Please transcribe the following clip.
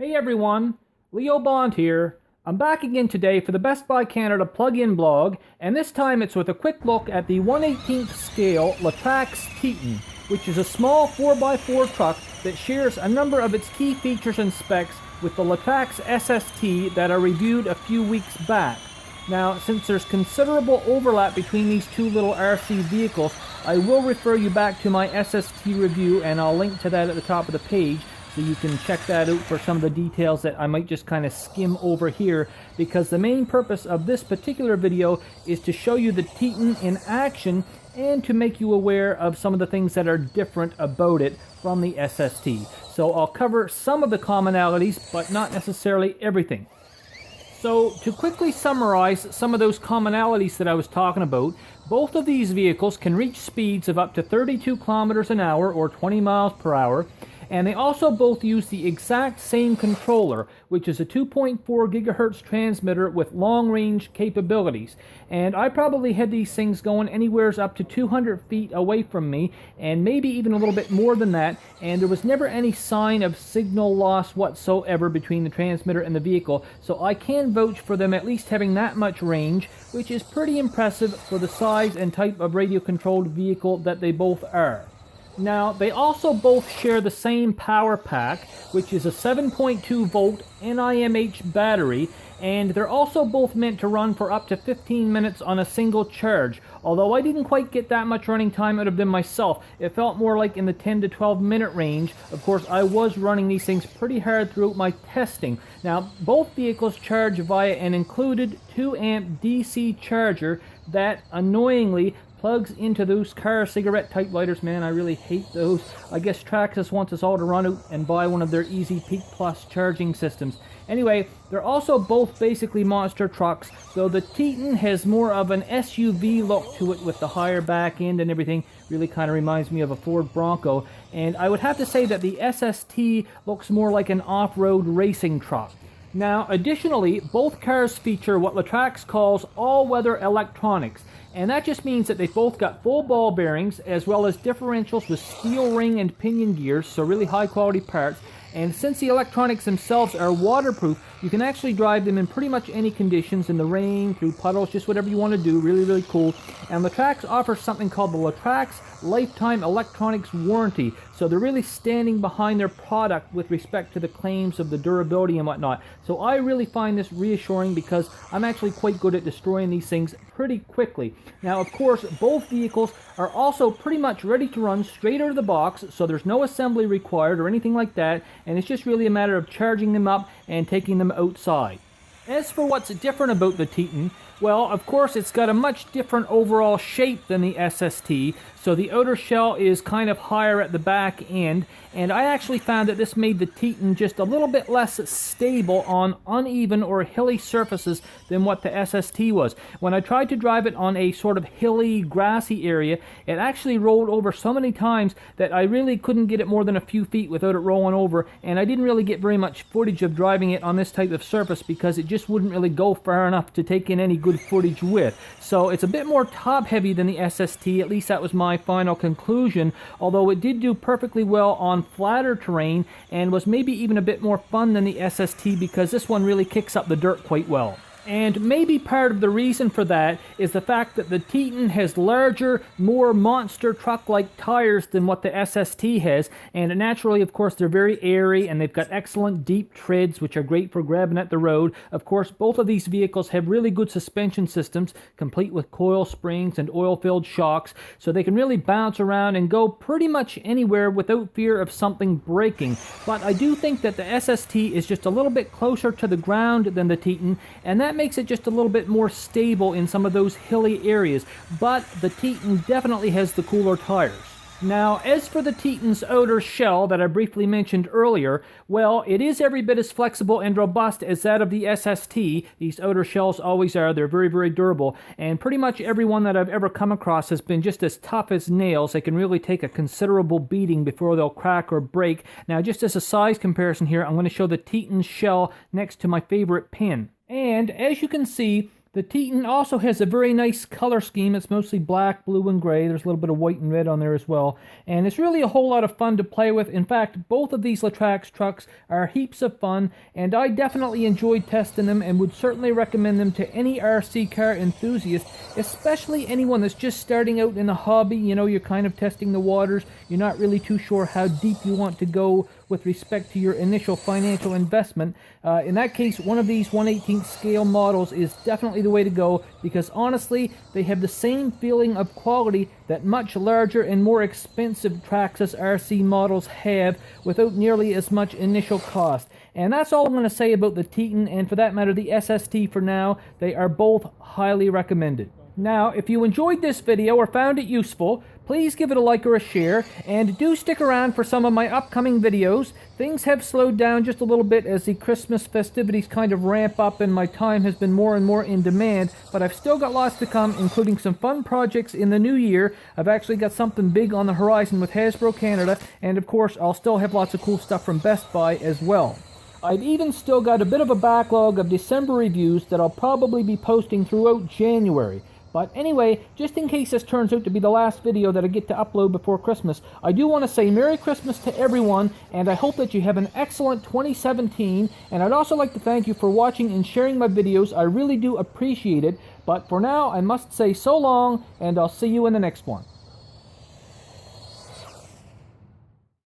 Hey everyone, Leo Bond here. I'm back again today for the Best Buy Canada plug-in blog, and this time it's with a quick look at the 1/18th scale LaTrax Teton, which is a small 4x4 truck that shares a number of its key features and specs with the LaTrax SST that I reviewed a few weeks back. Now, since there's considerable overlap between these two little RC vehicles, I will refer you back to my SST review, and I'll link to that at the top of the page, so you can check that out for some of the details that I might just kind of skim over here, because the main purpose of this particular video is to show you the Teton in action and to make you aware of some of the things that are different about it from the SST. So I'll cover some of the commonalities, but not necessarily everything. So to quickly summarize some of those commonalities that I was talking about, both of these vehicles can reach speeds of up to 32 kilometers an hour or 20 miles per hour, and they also both use the exact same controller, which is a 2.4 gigahertz transmitter with long-range capabilities. And I probably had these things going anywhere up to 200 feet away from me, and maybe even a little bit more than that, and there was never any sign of signal loss whatsoever between the transmitter and the vehicle, so I can vouch for them at least having that much range, which is pretty impressive for the size and type of radio-controlled vehicle that they both are. Now, they also both share the same power pack, which is a 7.2 volt NIMH battery, and they're also both meant to run for up to 15 minutes on a single charge. Although I didn't quite get that much running time out of them myself, it felt more like in the 10 to 12 minute range. Of course, I was running these things pretty hard throughout my testing. Now, both vehicles charge via an included 2 amp DC charger that, annoyingly, plugs into those car cigarette type lighters. Man, I really hate those. I guess Traxxas wants us all to run out and buy one of their Easy Peak Plus charging systems. Anyway, they're also both basically monster trucks, though the Teton has more of an SUV look to it with the higher back end and everything. Really kind of reminds me of a Ford Bronco. And I would have to say that the SST looks more like an off-road racing truck. Now, additionally, both cars feature what LaTrax calls all-weather electronics, and that just means that they've both got full ball bearings as well as differentials with steel ring and pinion gears, so really high quality parts. And since the electronics themselves are waterproof, you can actually drive them in pretty much any conditions, in the rain, through puddles, just whatever you want to do. Really, really cool. And LaTrax offers something called the LaTrax Lifetime Electronics Warranty. So they're really standing behind their product with respect to the claims of the durability and whatnot. So I really find this reassuring because I'm actually quite good at destroying these things pretty quickly. Now, of course, both vehicles are also pretty much ready to run straight out of the box, so there's no assembly required or anything like that, and it's just really a matter of charging them up and taking them outside. As for what's different about the Teton, well, of course, it's got a much different overall shape than the SST, so the outer shell is kind of higher at the back end, and I actually found that this made the Teton just a little bit less stable on uneven or hilly surfaces than what the SST was. When I tried to drive it on a sort of hilly, grassy area, it actually rolled over so many times that I really couldn't get it more than a few feet without it rolling over, and I didn't really get very much footage of driving it on this type of surface because it just wouldn't really go far enough to take in any good footage with. So it's a bit more top heavy than the SST, at least that was my final conclusion, although it did do perfectly well on flatter terrain and was maybe even a bit more fun than the SST because this one really kicks up the dirt quite well. And maybe part of the reason for that is the fact that the Teton has larger, more monster truck-like tires than what the SST has, and naturally, of course, they're very airy, and they've got excellent deep treads, which are great for grabbing at the road. Of course, both of these vehicles have really good suspension systems, complete with coil springs and oil-filled shocks, so they can really bounce around and go pretty much anywhere without fear of something breaking. But I do think that the SST is just a little bit closer to the ground than the Teton, and that makes it just a little bit more stable in some of those hilly areas, but the Teton definitely has the cooler tires. Now, as for the Teton's outer shell that I briefly mentioned earlier, well, it is every bit as flexible and robust as that of the SST. These outer shells always are. They're very, very durable, and pretty much every one that I've ever come across has been just as tough as nails. They can really take a considerable beating before they'll crack or break. Now, just as a size comparison here, I'm going to show the Teton's shell next to my favorite pin. And as you can see, The Teton also has a very nice color scheme. It's mostly black, blue, and gray. There's a little bit of white and red on there as well. And it's really a whole lot of fun to play with. In fact, both of these LaTrax trucks are heaps of fun, and I definitely enjoyed testing them and would certainly recommend them to any RC car enthusiast, especially anyone that's just starting out in the hobby. You know, you're kind of testing the waters. You're not really too sure how deep you want to go with respect to your initial financial investment. In that case, one of these 1/18 scale models is definitely the way to go, because honestly, they have the same feeling of quality that much larger and more expensive Traxxas RC models have, without nearly as much initial cost. And that's all I'm going to say about the Teton, and for that matter, the SST for now. They are both highly recommended. Now, if you enjoyed this video or found it useful, please give it a like or a share, and do stick around for some of my upcoming videos. Things have slowed down just a little bit as the Christmas festivities kind of ramp up and my time has been more and more in demand, but I've still got lots to come, including some fun projects in the new year. I've actually got something big on the horizon with Hasbro Canada, and of course I'll still have lots of cool stuff from Best Buy as well. I've even still got a bit of a backlog of December reviews that I'll probably be posting throughout January. But anyway, just in case this turns out to be the last video that I get to upload before Christmas, I do want to say Merry Christmas to everyone, and I hope that you have an excellent 2017, and I'd also like to thank you for watching and sharing my videos. I really do appreciate it, but for now, I must say so long, and I'll see you in the next one.